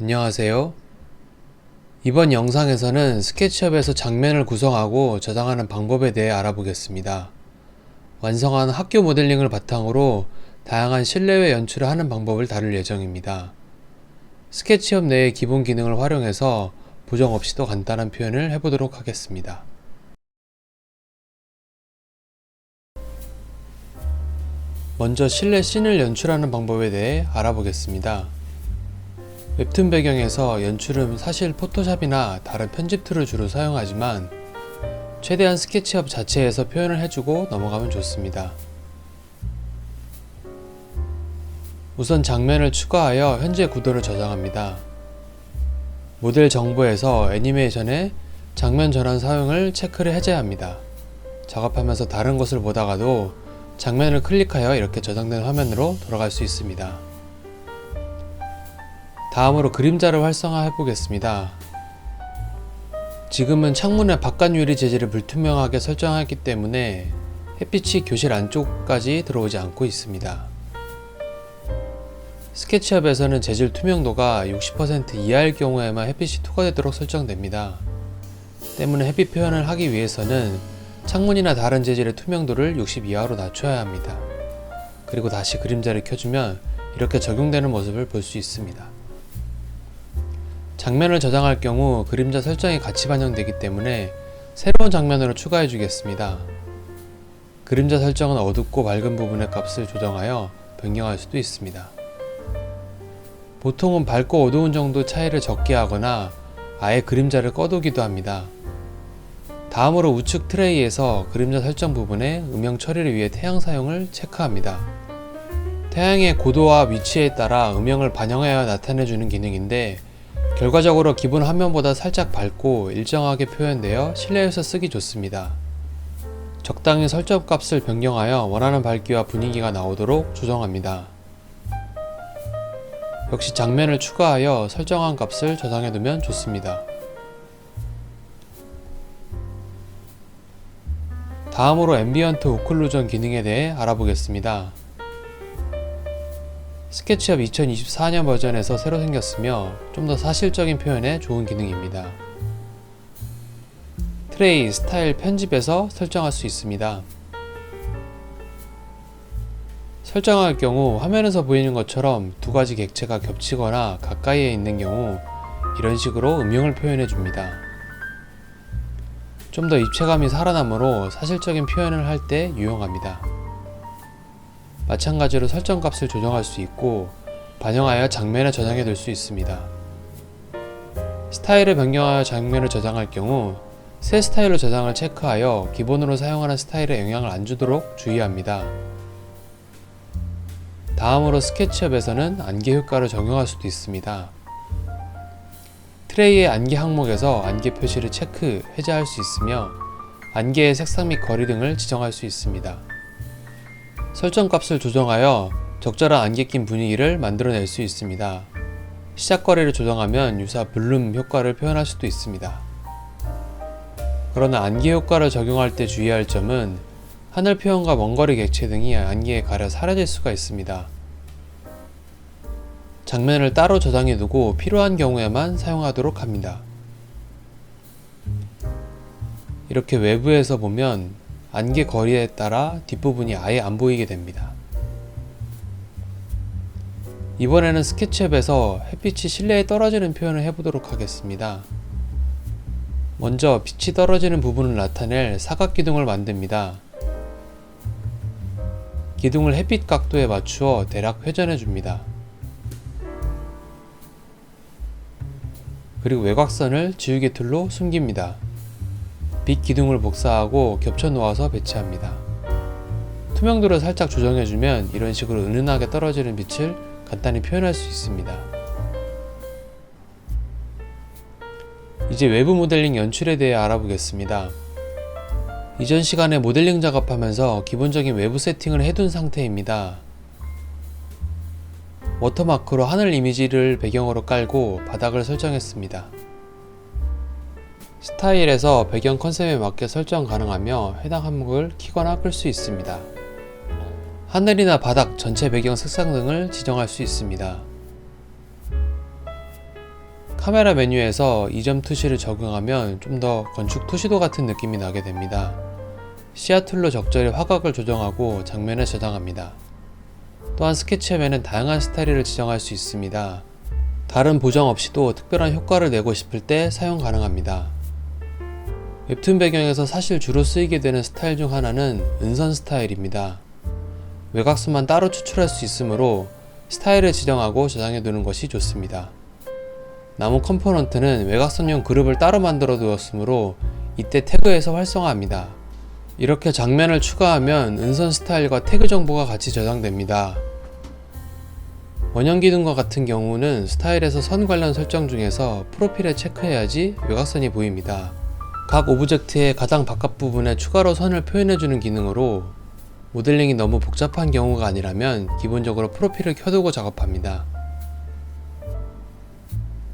안녕하세요. 이번 영상에서는 스케치업에서 장면을 구성하고 저장하는 방법에 대해 알아보겠습니다. 완성한 학교 모델링을 바탕으로 다양한 실내외 연출을 하는 방법을 다룰 예정입니다. 스케치업 내의 기본 기능을 활용해서 보정 없이도 간단한 표현을 해보도록 하겠습니다. 먼저 실내 씬을 연출하는 방법에 대해 알아보겠습니다. 웹툰 배경에서 연출은 사실 포토샵이나 다른 편집 툴을 주로 사용하지만 최대한 스케치업 자체에서 표현을 해주고 넘어가면 좋습니다. 우선 장면을 추가하여 현재 구도를 저장합니다. 모델 정보에서 애니메이션의 장면 전환 사용을 체크를 해제합니다. 작업하면서 다른 것을 보다가도 장면을 클릭하여 이렇게 저장된 화면으로 돌아갈 수 있습니다. 다음으로 그림자를 활성화해 보겠습니다. 지금은 창문의 바깥 유리 재질을 불투명하게 설정하기 때문에 햇빛이 교실 안쪽까지 들어오지 않고 있습니다. 스케치업에서는 재질 투명도가 60% 이하일 경우에만 햇빛이 투과되도록 설정됩니다. 때문에 햇빛 표현을 하기 위해서는 창문이나 다른 재질의 투명도를 60 이하로 낮춰야 합니다. 그리고 다시 그림자를 켜주면 이렇게 적용되는 모습을 볼 수 있습니다. 장면을 저장할 경우 그림자 설정이 같이 반영되기 때문에 새로운 장면으로 추가해 주겠습니다. 그림자 설정은 어둡고 밝은 부분의 값을 조정하여 변경할 수도 있습니다. 보통은 밝고 어두운 정도 차이를 적게 하거나 아예 그림자를 꺼두기도 합니다. 다음으로 우측 트레이에서 그림자 설정 부분에 음영 처리를 위해 태양 사용을 체크합니다. 태양의 고도와 위치에 따라 음영을 반영하여 나타내주는 기능인데 결과적으로 기본 화면보다 살짝 밝고 일정하게 표현되어 실내에서 쓰기 좋습니다. 적당히 설정 값을 변경하여 원하는 밝기와 분위기가 나오도록 조정합니다. 역시 장면을 추가하여 설정한 값을 저장해 두면 좋습니다. 다음으로 앰비언트 오클루전 기능에 대해 알아보겠습니다. 스케치업 2024년 버전에서 새로 생겼으며 좀 더 사실적인 표현에 좋은 기능입니다. 트레이, 스타일, 편집에서 설정할 수 있습니다. 설정할 경우 화면에서 보이는 것처럼 두 가지 객체가 겹치거나 가까이에 있는 경우 이런 식으로 음영을 표현해 줍니다. 좀 더 입체감이 살아나므로 사실적인 표현을 할 때 유용합니다. 마찬가지로 설정 값을 조정할 수 있고 반영하여 장면에 저장해 둘 수 있습니다. 스타일을 변경하여 장면을 저장할 경우 새 스타일로 저장을 체크하여 기본으로 사용하는 스타일에 영향을 안 주도록 주의합니다. 다음으로 스케치업에서는 안개 효과를 적용할 수도 있습니다. 트레이의 안개 항목에서 안개 표시를 체크, 해제할 수 있으며 안개의 색상 및 거리 등을 지정할 수 있습니다. 설정 값을 조정하여 적절한 안개 낀 분위기를 만들어낼 수 있습니다. 시작거리를 조정하면 유사 블룸 효과를 표현할 수도 있습니다. 그러나 안개 효과를 적용할 때 주의할 점은 하늘 표현과 먼거리 객체 등이 안개에 가려 사라질 수가 있습니다. 장면을 따로 저장해 두고 필요한 경우에만 사용하도록 합니다. 이렇게 외부에서 보면 안개 거리에 따라 뒷부분이 아예 안 보이게 됩니다. 이번에는 스케치업에서 햇빛이 실내에 떨어지는 표현을 해보도록 하겠습니다. 먼저 빛이 떨어지는 부분을 나타낼 사각 기둥을 만듭니다. 기둥을 햇빛 각도에 맞추어 대략 회전해 줍니다. 그리고 외곽선을 지우개 툴로 숨깁니다. 빛 기둥을 복사하고 겹쳐 놓아서 배치합니다. 투명도를 살짝 조정해주면 이런 식으로 은은하게 떨어지는 빛을 간단히 표현할 수 있습니다. 이제 외부 모델링 연출에 대해 알아보겠습니다. 이전 시간에 모델링 작업하면서 기본적인 외부 세팅을 해둔 상태입니다. 워터마크로 하늘 이미지를 배경으로 깔고 바닥을 설정했습니다. 스타일에서 배경 컨셉에 맞게 설정 가능하며 해당 항목을 키거나 끌 수 있습니다. 하늘이나 바닥 전체 배경 색상 등을 지정할 수 있습니다. 카메라 메뉴에서 이점 투시를 적용하면 좀 더 건축 투시도 같은 느낌이 나게 됩니다. 시야 툴로 적절히 화각을 조정하고 장면에 저장합니다. 또한 스케치업에는 다양한 스타일을 지정할 수 있습니다. 다른 보정 없이도 특별한 효과를 내고 싶을 때 사용 가능합니다. 웹툰 배경에서 사실 주로 쓰이게 되는 스타일 중 하나는 은선 스타일입니다. 외곽선만 따로 추출할 수 있으므로 스타일을 지정하고 저장해 두는 것이 좋습니다. 남은 컴포넌트는 외곽선용 그룹을 따로 만들어 두었으므로 이때 태그에서 활성화합니다. 이렇게 장면을 추가하면 은선 스타일과 태그 정보가 같이 저장됩니다. 원형 기둥과 같은 경우는 스타일에서 선 관련 설정 중에서 프로필에 체크해야지 외곽선이 보입니다. 각 오브젝트의 가장 바깥 부분에 추가로 선을 표현해주는 기능으로 모델링이 너무 복잡한 경우가 아니라면 기본적으로 프로필을 켜두고 작업합니다.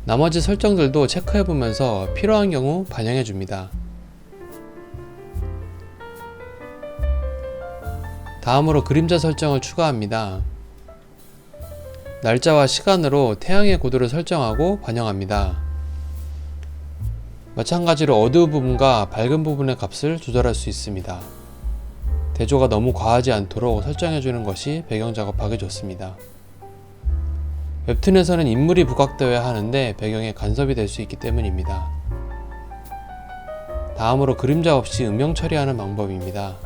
나머지 설정들도 체크해보면서 필요한 경우 반영해줍니다. 다음으로 그림자 설정을 추가합니다. 날짜와 시간으로 태양의 고도를 설정하고 반영합니다. 마찬가지로 어두운 부분과 밝은 부분의 값을 조절할 수 있습니다. 대조가 너무 과하지 않도록 설정해주는 것이 배경 작업하기 좋습니다. 웹툰에서는 인물이 부각되어야 하는데 배경에 간섭이 될 수 있기 때문입니다. 다음으로 그림자 없이 음영 처리하는 방법입니다.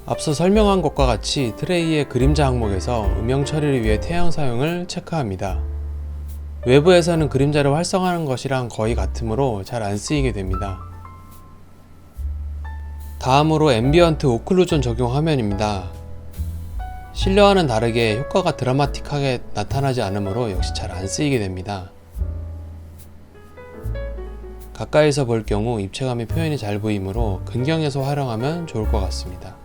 앞서 설명한 것과 같이 트레이의 그림자 항목에서 음영 처리를 위해 태양 사용을 체크합니다. 외부에서는 그림자를 활성화하는 것이랑 거의 같으므로 잘 안 쓰이게 됩니다. 다음으로 앰비언트 오클루전 적용 화면입니다. 실내와는 다르게 효과가 드라마틱하게 나타나지 않으므로 역시 잘 안 쓰이게 됩니다. 가까이서 볼 경우 입체감이 표현이 잘 보이므로 근경에서 활용하면 좋을 것 같습니다.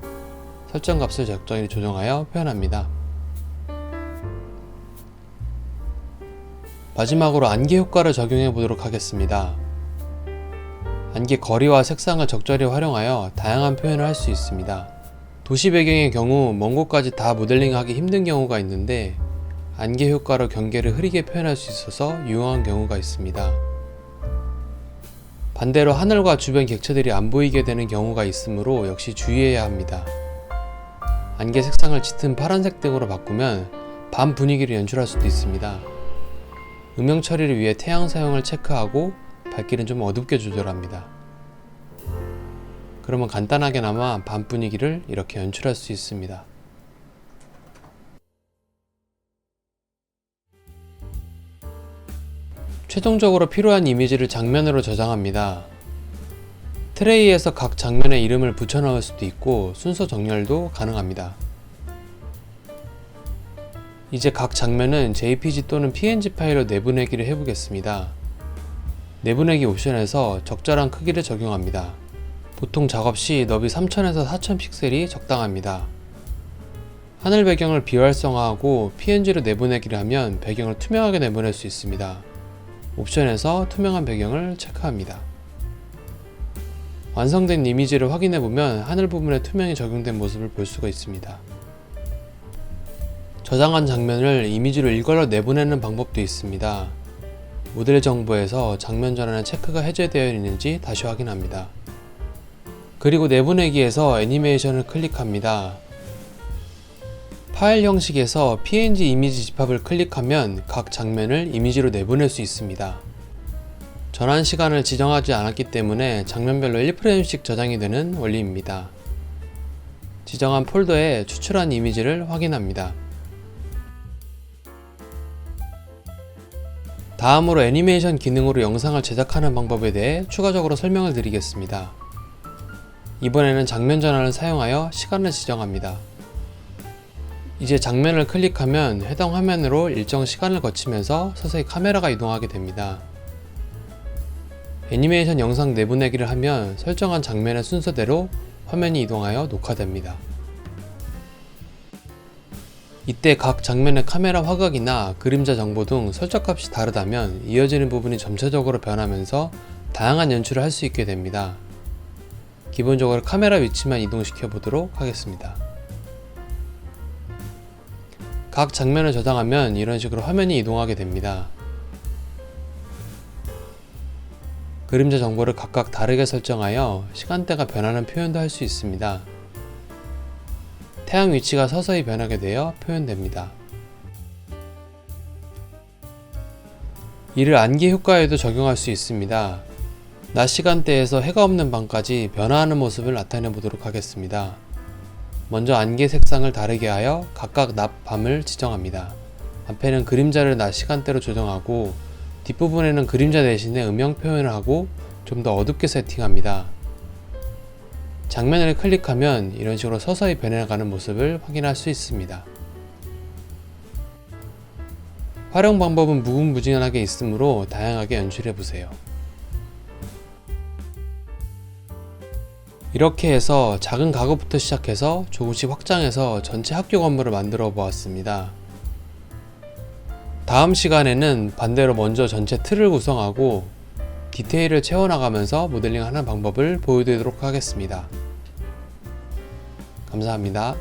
설정 값을 적절히 조정하여 표현합니다. 마지막으로 안개 효과를 적용해 보도록 하겠습니다. 안개 거리와 색상을 적절히 활용하여 다양한 표현을 할 수 있습니다. 도시 배경의 경우 먼 곳까지 다 모델링하기 힘든 경우가 있는데 안개 효과로 경계를 흐리게 표현할 수 있어서 유용한 경우가 있습니다. 반대로 하늘과 주변 객체들이 안 보이게 되는 경우가 있으므로 역시 주의해야 합니다. 안개 색상을 짙은 파란색 등으로 바꾸면 밤 분위기를 연출할 수도 있습니다. 음영 처리를 위해 태양 사용을 체크하고 밝기는 좀 어둡게 조절합니다. 그러면 간단하게나마 밤 분위기를 이렇게 연출할 수 있습니다. 최종적으로 필요한 이미지를 장면으로 저장합니다. 트레이에서 각 장면에 이름을 붙여 넣을 수도 있고 순서 정렬도 가능합니다. 이제 각 장면은 JPG 또는 PNG 파일로 내보내기를 해보겠습니다. 내보내기 옵션에서 적절한 크기를 적용합니다. 보통 작업 시 너비 3000에서 4000 픽셀이 적당합니다. 하늘 배경을 비활성화하고 PNG로 내보내기를 하면 배경을 투명하게 내보낼 수 있습니다. 옵션에서 투명한 배경을 체크합니다. 완성된 이미지를 확인해보면 하늘 부분에 투명이 적용된 모습을 볼 수가 있습니다. 저장한 장면을 이미지로 일괄로 내보내는 방법도 있습니다. 모델 정보에서 장면 전환의 체크가 해제되어 있는지 다시 확인합니다. 그리고 내보내기에서 애니메이션을 클릭합니다. 파일 형식에서 PNG 이미지 집합을 클릭하면 각 장면을 이미지로 내보낼 수 있습니다. 전환 시간을 지정하지 않았기 때문에 장면별로 1프레임씩 저장이 되는 원리입니다. 지정한 폴더에 추출한 이미지를 확인합니다. 다음으로 애니메이션 기능으로 영상을 제작하는 방법에 대해 추가적으로 설명을 드리겠습니다. 이번에는 장면 전환을 사용하여 시간을 지정합니다. 이제 장면을 클릭하면 해당 화면으로 일정 시간을 거치면서 서서히 카메라가 이동하게 됩니다. 애니메이션 영상 내보내기를 하면 설정한 장면의 순서대로 화면이 이동하여 녹화됩니다. 이때 각 장면의 카메라 화각이나 그림자 정보 등 설정값이 다르다면 이어지는 부분이 점차적으로 변하면서 다양한 연출을 할 수 있게 됩니다. 기본적으로 카메라 위치만 이동시켜 보도록 하겠습니다. 각 장면을 저장하면 이런 식으로 화면이 이동하게 됩니다. 그림자 정보를 각각 다르게 설정하여 시간대가 변하는 표현도 할 수 있습니다. 태양 위치가 서서히 변하게 되어 표현됩니다. 이를 안개 효과에도 적용할 수 있습니다. 낮 시간대에서 해가 없는 밤까지 변화하는 모습을 나타내 보도록 하겠습니다. 먼저 안개 색상을 다르게 하여 각각 낮, 밤을 지정합니다. 앞에는 그림자를 낮 시간대로 조정하고 뒷부분에는 그림자 대신에 음영 표현을 하고 좀 더 어둡게 세팅합니다. 장면을 클릭하면 이런 식으로 서서히 변해가는 모습을 확인할 수 있습니다. 활용 방법은 무궁무진하게 있으므로 다양하게 연출해 보세요. 이렇게 해서 작은 가구부터 시작해서 조금씩 확장해서 전체 학교 건물을 만들어 보았습니다. 다음 시간에는 반대로 먼저 전체 틀을 구성하고 디테일을 채워나가면서 모델링하는 방법을 보여드리도록 하겠습니다. 감사합니다.